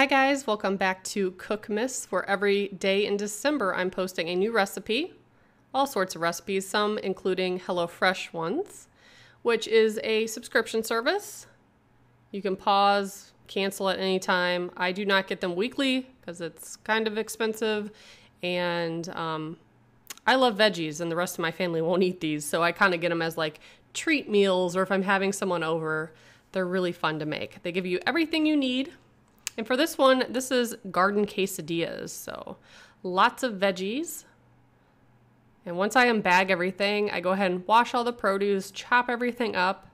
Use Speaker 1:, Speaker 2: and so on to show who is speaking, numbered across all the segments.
Speaker 1: Hi guys, welcome back to Cookmas, where every day in December I'm posting a new recipe, all sorts of recipes, some including HelloFresh ones, which is a subscription service. You can pause, cancel at any time. I do not get them weekly because it's kind of expensive, and I love veggies and the rest of my family won't eat these, so I kind of get them as like treat meals, or if I'm having someone over, they're really fun to make. They give you everything you need. And for this one, this is garden quesadillas, so lots of veggies. And once I unbag everything, I go ahead and wash all the produce, chop everything up.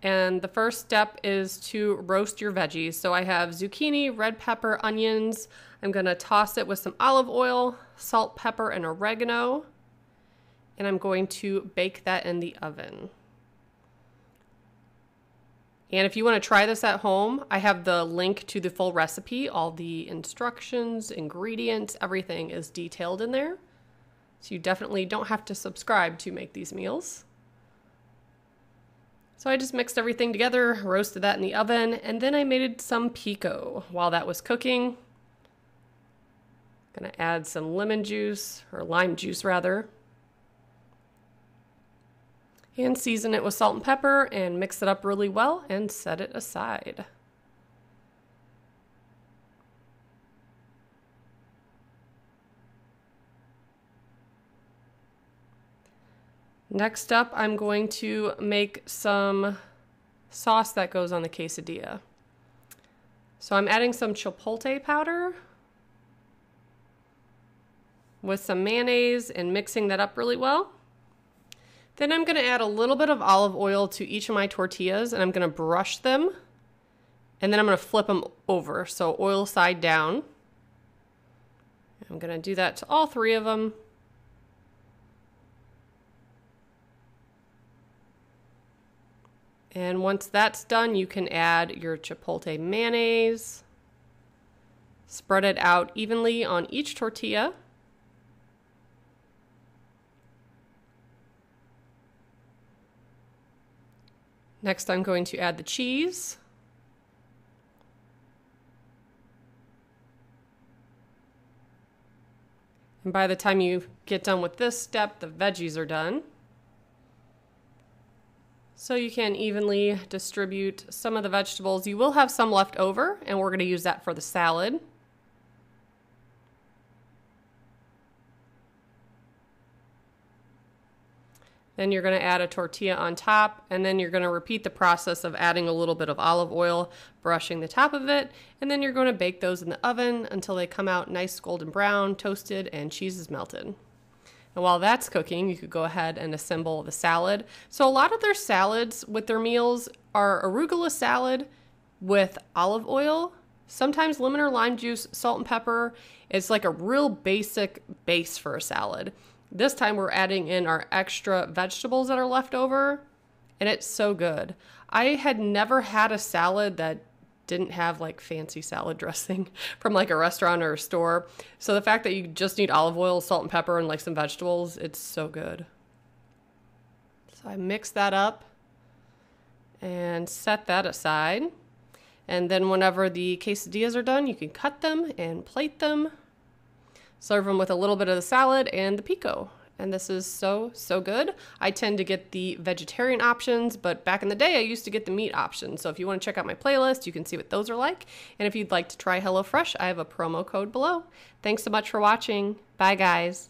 Speaker 1: And the first step is to roast your veggies. So I have zucchini, red pepper, onions. I'm gonna toss it with some olive oil, salt, pepper, and oregano. And I'm going to bake that in the oven. And if you want to try this at home, I have the link to the full recipe. All the instructions, ingredients, everything is detailed in there. So you definitely don't have to subscribe to make these meals. So I just mixed everything together, roasted that in the oven, and then I made some pico while that was cooking. Gonna add some lemon juice, or lime juice rather. And season it with salt and pepper and mix it up really well and set it aside. Next up, I'm going to make some sauce that goes on the quesadilla. So I'm adding some chipotle powder with some mayonnaise and mixing that up really well. Then I'm going to add a little bit of olive oil to each of my tortillas, and I'm going to brush them, and then I'm going to flip them over, so oil side down. I'm going to do that to all three of them. And once that's done, you can add your chipotle mayonnaise, spread it out evenly on each tortilla. Next, I'm going to add the cheese. And by the time you get done with this step, the veggies are done. So you can evenly distribute some of the vegetables. You will have some left over, and we're going to use that for the salad. Then you're going to add a tortilla on top, and then you're going to repeat the process of adding a little bit of olive oil, brushing the top of it, and then you're going to bake those in the oven until they come out nice golden brown, toasted, and cheese is melted. And while that's cooking, you could go ahead and assemble the salad. So a lot of their salads with their meals are arugula salad with olive oil, sometimes lemon or lime juice, salt and pepper. It's like a real basic base for a salad. This time we're adding in our extra vegetables that are left over, and it's so good. I had never had a salad that didn't have like fancy salad dressing from like a restaurant or a store. So the fact that you just need olive oil, salt and pepper, and like some vegetables, it's so good. So I mix that up and set that aside. And then whenever the quesadillas are done, you can cut them and plate them. Serve them with a little bit of the salad and the pico. And this is so, so good. I tend to get the vegetarian options, but back in the day, I used to get the meat options. So if you want to check out my playlist, you can see what those are like. And if you'd like to try HelloFresh, I have a promo code below. Thanks so much for watching. Bye, guys.